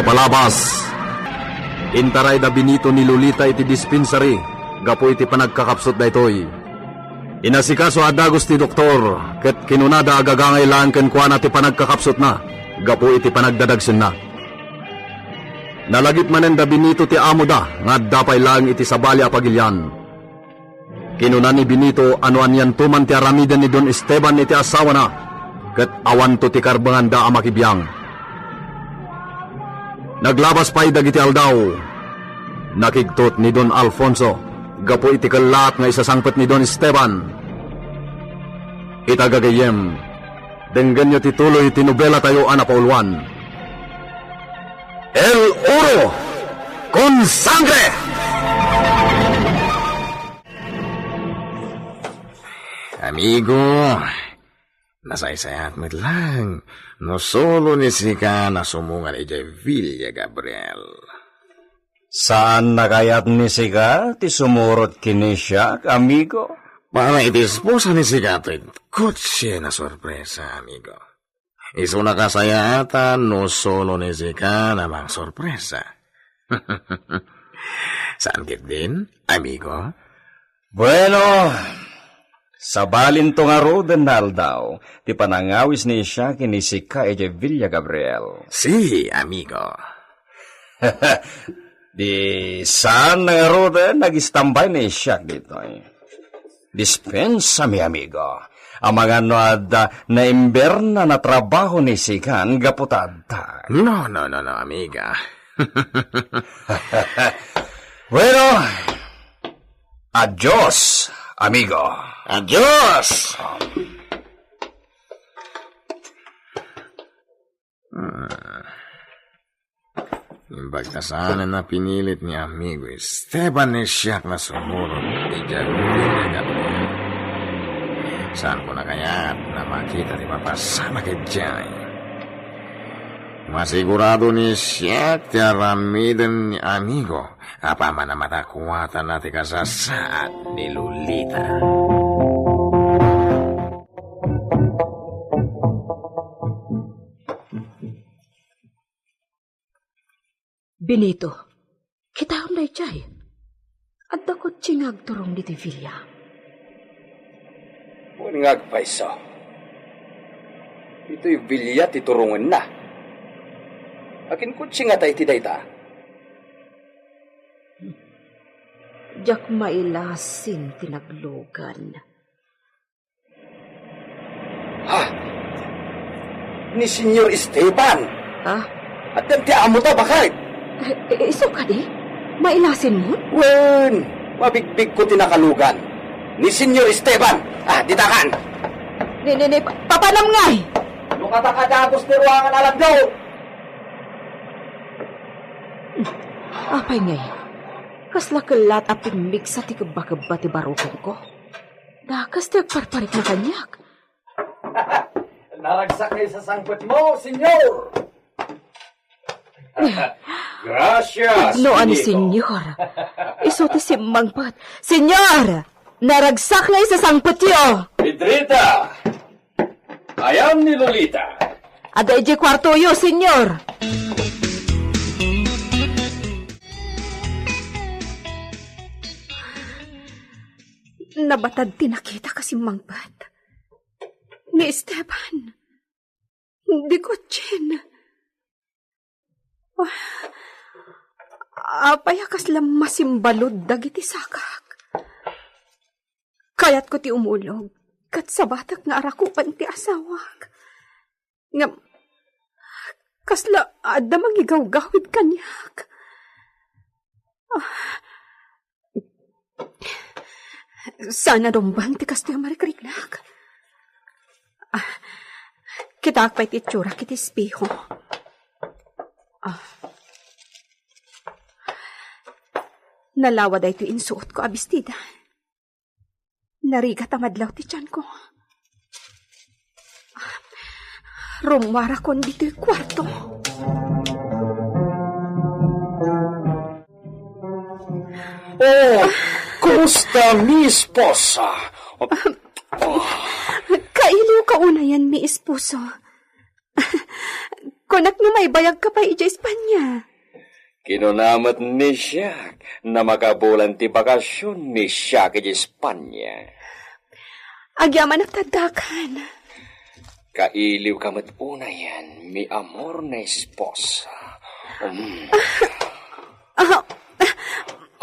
palabas. Intaray da binito ni Lolita iti dispensary, gapo iti panagkakapsot da itoy. Inasikaso adagos ti doktor, ket kinunada agagangay lang kenkwana ti panagkakapsot na, gapo iti panagdadagsin na. Nalagip manen da binito ti amo da, nga dapay lang iti sabali a pagilyan. Kinunan ni binito anuan yan tuman ti aramiden ni Don Esteban iti asawa na, ket awan to ti karbangan da amakibiyang. Naglabas pa'y dagiti aldaw. Nakigtot ni Don Alfonso, gapo iti kalat nga isasangpet ni Don Esteban. Itagagayem, denggan nyo tituloy tinubela tayo anapaulwan. El Oro con Sangre! Amigo, nasaysayat mo't lang, no solo ni Sika na sumungan ijay Villa Gabriel. Saan nakayat ni Sika? Ti sumurot kini siya, amigo? Para itisposa ni Sika ito'y kutsi na sorpresa, amigo. Iso nakasayatan, no solo ni Sika namang sorpresa. Saan kit din, amigo? Bueno, sa balin tong arudan na aldaw, ti panangawis ni siya kini Sika ije Villa Gabriel. Si, amigo. Di saan na arudan nag-istambay ni siya dito Dispensa mi amigo. Ang mga na imberna na trabaho ni Sikan gaputadta. No, amiga. Bueno, adios, amigo. Adios! Yung bagtasanan na pinilit ni amigo Esteban ni siyak na sumurot ni Villa Gabriel. Saan ko na kaya na makita di mapasama kay Jai? Masigurado ni siyak ti aramiden ni amigo apaman na matakuwatan na ti kasasaad ni Lolita. Benito, kita hunday chay. At dakot chingag turong di ti Villa. Ngag paiso. Ito'y Villa ti turungan na. Akin kutsi nga tayo ti dayta. Jak mailasin tinaglugan. Ha? Ni Senyor Esteban. Ha? At yan ti amo to, bakit? Iso ka di? Mailasin mo? Wen, mabigbig ko tinakalugan. Ni Senyor Esteban. Ditakan. Papanam ngay! Lukatakadagos ni ruangan alagdaw. Apay ngay, kasla kalat apimig sa tikabakaba ti barukong ko. Dakas ti agparparik na kanyak. Naragsak kayo sa sangkot mo, Senyor. Gracias. No, ani, Senyor. Iso ti simmangpat. Senyor! Naragsak na isa sangpot yo. Pedrita! Ayam ni Lolita. Ada ije kwarto yo, Senyor. Nabatad tinakita kasi mangpat. Ni Esteban. Di ko tsin. Apayakas lang masimbalod dagiti sakak. Kayat ko ti umulog, kat sa batak nga arakupan ti asawak. Nga, kasla ada mangigaw-gawid kanyak. Sana dombang ti kasto yung marikarignak. Kita akpay ti tsura kiti espeho. Nalawa da ito insuot ko abistida. Narigat ang madlaw ti tiyan ko. Rumwara kon dito'y kwarto. Oh, kumusta, mi esposa? Kailiw ka una yan, mi esposo. Kunak no may bayag ka pa ija Espanya. Kinunamat ni siya na makabulan ti bakasyon ni siya kay Espanya. Agyaman ang tadakan. Kailiw ka matuna yan, mi amor na esposa.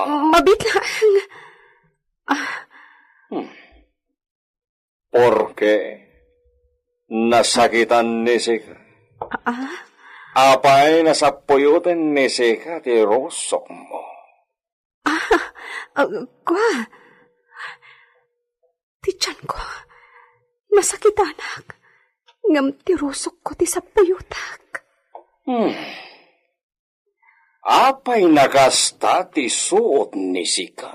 Mabitlaan. Porque nasakitan ni Sika. Apay nasapuyutan ni Sika ti rosok mo. Kwa. Ti tiyan ko. Masakit anak. Ngam ti rusok ko ti sapuyutak. Apay nakasta ti suot ni Sika.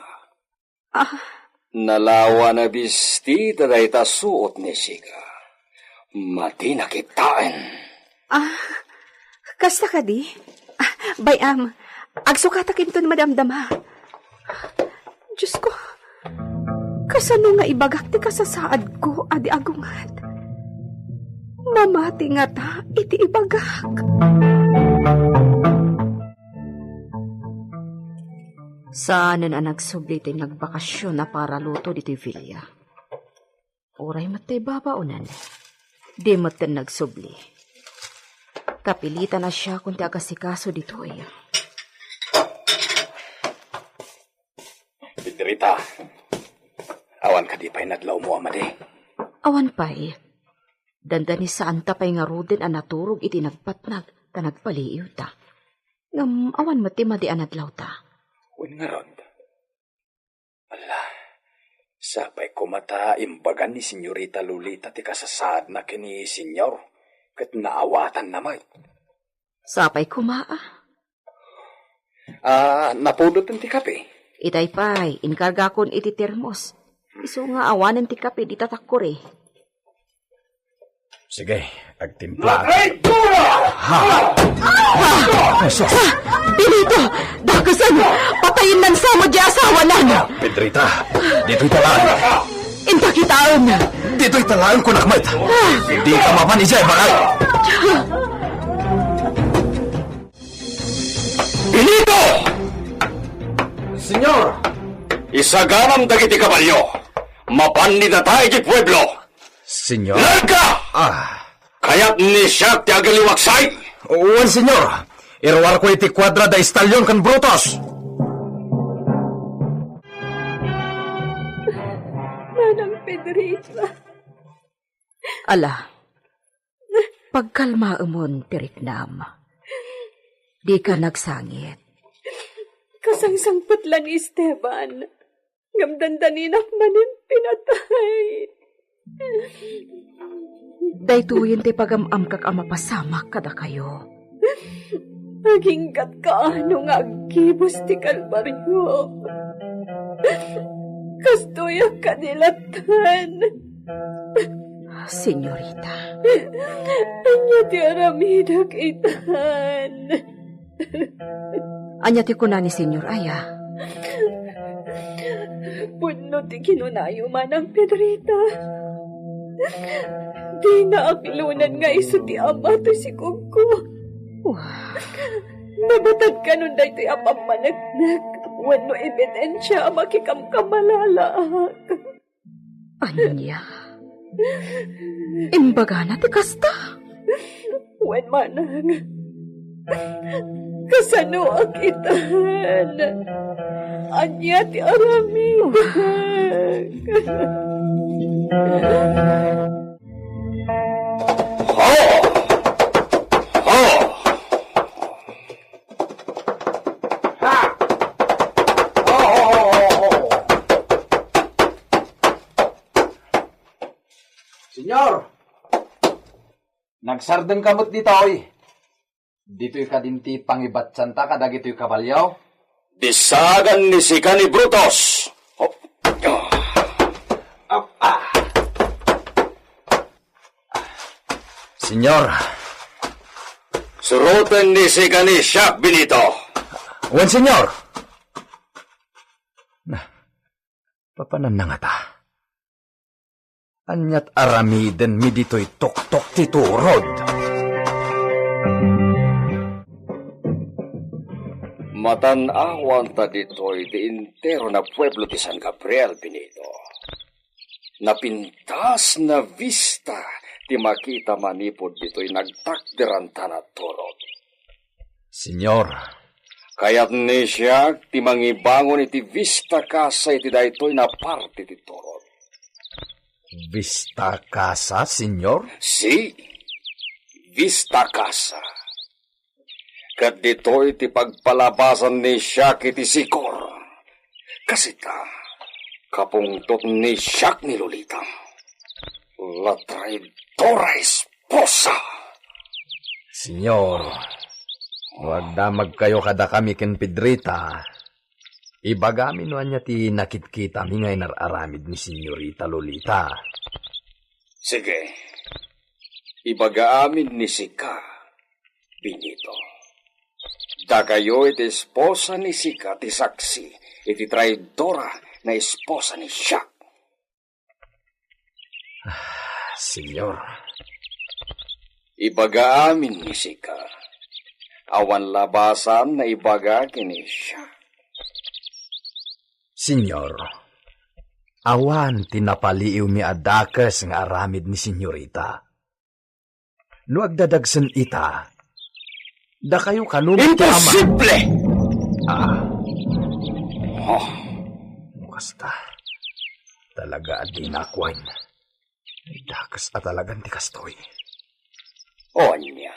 Nalawa na bisti taday ta suot ni Sika. Mati nakitaan. Kasta ka di? Bayam, agsukatakin to ni madamdama. Diyos ko, kasano nga ibagak ti kasasaad ko, adi agungat. Mamati nga ta, iti ibagak. Saanan ang nagsubli ti nagbakasyon na para luto dito Villa. Oray matay babaunan. Di matan nagsubli. Kapilitan na siya kung ti agasikaso dito ay. Pedrita, awan ka di pa'y nadlaw mo, amade. Awan pa'y. Dandani saan ta pa'y nga rudin ang naturog iti nagpatnag ta nagpaliiw ta. Ngam awan mati madi anadlaw ta. Uy nga rod. Ala, sapay kumata imbagan ni Senyorita Lolita ti kasasaad na kini Senyor, kat naawatan namay. Sapay kumaa. Napulot ang ti kape. Itay pa'y, inkarga kon iti termos. Iso nga awanan ti kape di tatakore. Sige, agtimpla. Benito! Dakasan! Patayin ng samo di asawa nan! Pedrita, dito'y talaan. Inta kitaon! Dito'y talaan ko nakmat. Hindi ka mapanijay, bakay. Benito! Senyor! Isaganam dagiti kabalyo. Mapanli na tayo di pueblo. Senyor? Larga! Kaya't ni siya ti agaliwaksay. Uwan, senyor. Irwar ko iti kwadra da istalyon kan brutos. Manang Pedrita. Ala, pagkalma umon, Piriknam. Di ka nagsangit. Kasangsangpot lang ni Esteban. Ngamdandaninak manin pinatay. Daytoyin ti pagamam kag amapasamak kada kayo. Naginggat ka ano nga agkibos ti Kalbaryo. Kastoyak kanilatan. Senyorita. Anya ti aramidak itan. Anya ti kuna ni Senyor Aya. Puno ti kinunayo man ang Pedrita. Di na akilunan nga iso ti ama to si Kungko. Nabatag ka nun dahi ti apang managnak. Wano ebidensya makikamkamalalaak. Anya? Imbaga na ti kasta? Wen manang. Kasano akitan. Anya ti aramid. Senyor! Nagsardeng kamot dito, oy. Dito'y kadinti pangibatsan ta kadagito'y kabalyaw. Bisagan ni Sika ni Brutos. Senyor. Surutan ni Sika ni Siak Benito. Uwan, senyor. Papanan na nga ta. Anyat aramiden mi dito'y tok-tok ti turod. Matanawan ta dito'y di intero na pueblo ti San Gabriel, Benito. Napintas na vista ti makita manipod dito'y nagtakderan ta na turod. Senyor, Kaya't ni siya ti mangibangon iti vista casa iti daytoy na parte ti turod. Vista Casa, senyor? Si, vista casa. Kat dito'y ti pagpalabasan ni siya kiti sikor. Kasita, kapungtot ni siya ni Lolita. La traidora esposa. Senyor, wag damag kayo kada kami ken Pedrita. Ibagamin no anya ti nakit-kita mi ngay nararamid ni Senyorita Lolita. Sige, ibagaamin ni Sika, Benito. Dagayo iti esposa ni Sika ti saksi, iti traidora na esposa ni siya. Senyor, Ibagaamin ni Sika, awan labasan na ibaga kini siya. senyor, awan tinapaliw mi adakes nga aramid ni Senyorita. No agdadagsen ita, da kayo kanunod ti ama. Imposible! Oh, basta talaga di nakwan. Dakas at talagang ti kastoy. Onya,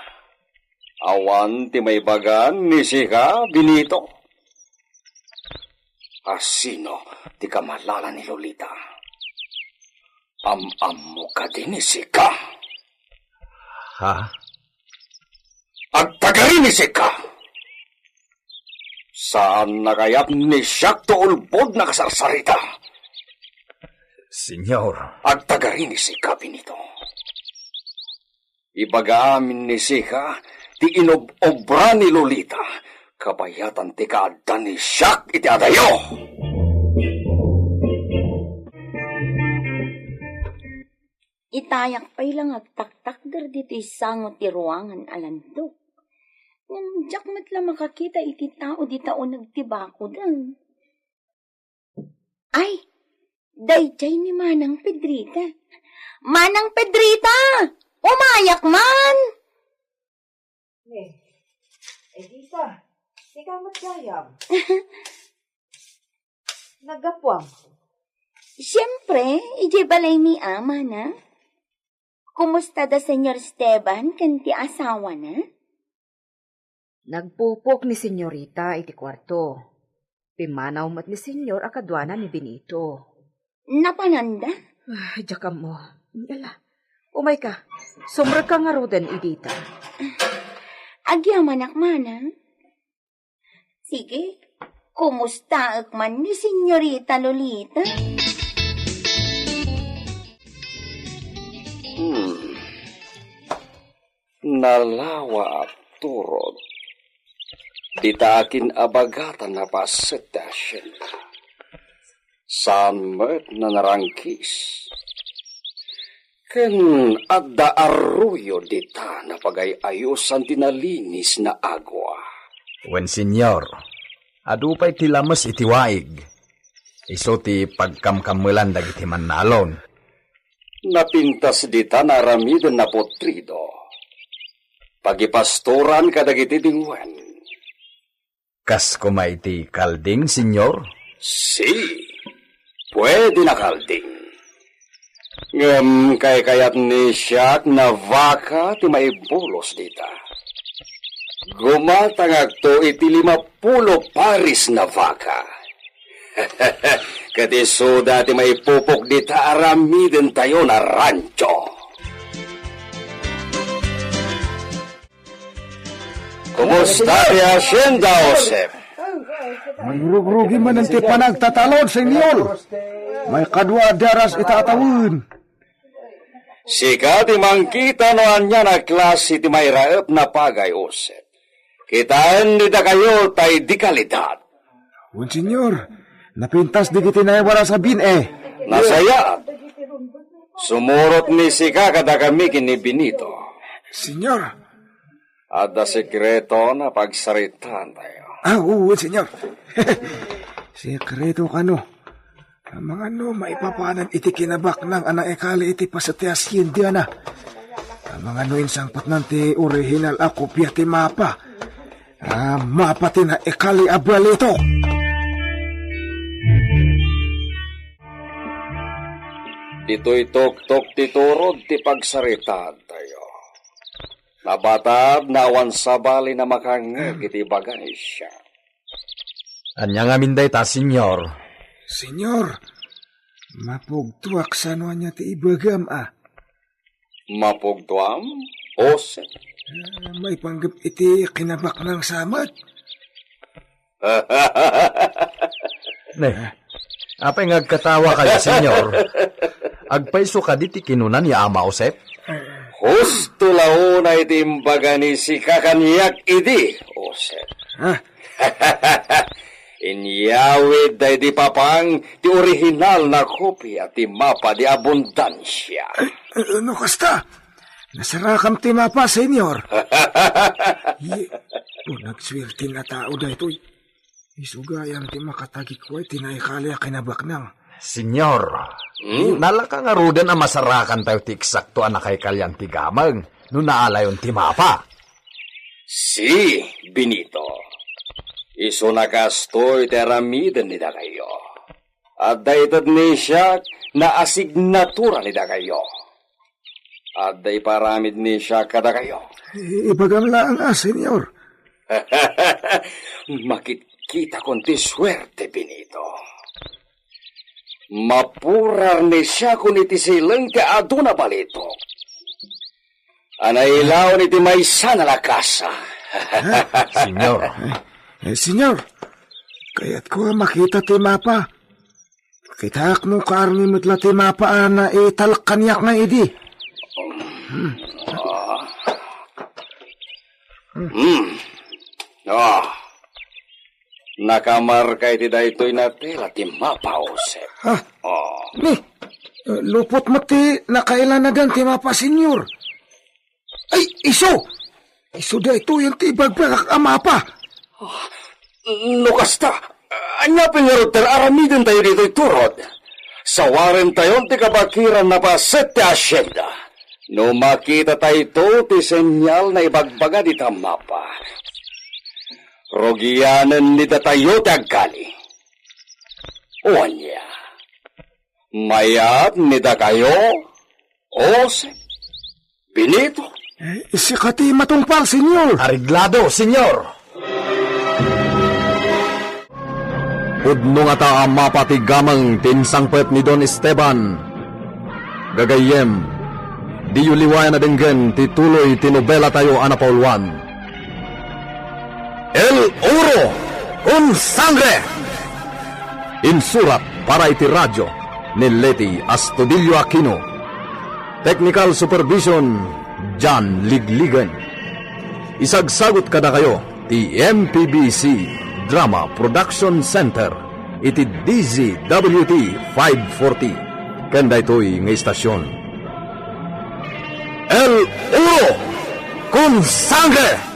awan ti may bagan ni Sika, Benito. Asino ti kamalala ni Lolita? Am mo ka din ni Sika. Ha? Agtagari ni Sika. Saan na kaya't ni siyak to ulbod na kasarsarita? Senyor, Agtagari ni Sika, Benito. Ibagaamin ni Sika ti inob-obra ni Lolita. Kabayatan ti kaadan ni siyak iti adayo. Itayak pa'y lang agtaktak der dito isangot ti ruangan alandok. Nang jak matla makakita iti tao di tao nagtibako dan. Ay, dayjay ni Manang Pedrita. Manang Pedrita! Umayak man! Edita, di ka matyayam. Nagapwam. Siyempre, ije balay mi ama na. Kumusta da Senyor Esteban kanti asawa na? Nagpupok ni Senyorita iti kwarto. Pimanaw mat ni Senyor akadwana ni Benito. Napananda? Diyakam mo. Yala, umay ka. Sumrag ka nga roden, Edita. Agyaman akmana. Sige, kumusta akman ni Senyorita Lolita? Nalawa at turod. Dita akin abagatan na pasetasyon. Saan met na narangkis. Ken adda arruyo dita na pagayayusan tinalinis na agwa. wen senyor, adupay ti lamas iti waig. Iso ti pagkamkamulan dagiti mannalon. Napintas dita na aramiden na potrido. Pagipastoran kadagiti dingwen. Kas kumay ti kalding, senyor? Si, pwede na kalding. Kay kayat ni siyak na vaka ti maibulos dita. Gumatangag to iti 50 paris na vaka. Kati soda ti maipupok dita aramiden tayo na rancho. Kumusta ti Hacienda, Josep? May rugi man ang panagtatalon, senyor. May kadwa daras itatawin. Sika ti mangkita no anya na klase ti may raep na pagay, Josep. Kitaan nida kayo tay di kalidad. Wen, senyor. Napintas di kiti na wala sabin Nasaya. Sumurot ni Sika kada kami kini Benito. Senyor, Ada sekreto na pagsaritaan tayo. Oo, senyor. Sekreto ka no. Ang mga no, maipapanan iti kinabak ng anak ekali iti pasatias hindi na. Ang mga no insangpat ng ti original ako piya ti mapa. Mapa ti na ekali abuelito. Dito'y tok-tok titurod ti pagsaritaan tayo. Nabatad na awan sabali na makangag iti bagay siya. Anya nga minday ta, senyor. Senyor, mapugtuak sa ano niya ti ibagam Mapugduam? Ose? may panggap iti kinabak ng samat. Ne, apay ngagkatawa kayo, senyor. Agpaiso ka diti kinunan ni Ama Osep? Husto launa iti imbaga ni si kakanyak iti, Ose. Inyawid da iti papang ti original na kopya ti mapa di abundansya. Ano kasta? Nasarakam ti mapa, senyor. Nagswerte na tao da ito. Isugayang ti makatagi ko ay tinaikali a kinabak nang. Senyor, nalaka nga rudan ang masarakan tayo ti eksakto anak kay kalyan ti gamang no naalayon ti mapa. Si Benito, iso nakastoy ti aramiden nida kayo. At daytad ni siya na asignatura nida kayo. At day paramid ni siya kada kayo. Ibagam lang senyor. Makikita konti swerte, Benito. Mapurar ni siya kung iti silang ka aduna balito. Anailaw ni ti may sana lakasa. Senyor. Senyor, kaya't ko makita ti mapa. Kitaak mo karni mitla ti mapa na italkanyak nga idi. Nakamarkay ti daytoy na tela ti mapa, Jose. Ni, lupot mo ti nakailanagan ti mapa, senyor. Ay, iso! Iso da ito yung ti bagbagak ang mapa. No kasta, anya pingarot aramidin tayo dito iturod. Sawarin tayo ti kabakiran na paset ti asyenda. No makita tayo ito ti senyal na ibagbaga di ta mapa. Rogianan ni tayo ti agkali. Uwanya, mayat ni da kayo, Ose, Benito. Si kati matungpal, senyor. Ariglado, senyor. Udno nga ta ang mapatigamang tinsangpet ni Don Esteban. Gagayem, di yuliwayan na dinggen tituloy tinobela tayo anapaulwan. El Oro con Sangre! Insurat para iti radyo ni Leti Astudillo Aquino. Technical Supervision, John Ligligan. Isagsagot kada kayo, ti MPBC Drama Production Center, iti DZWT 540. Kanda ito'y ng istasyon. El Oro con Sangre!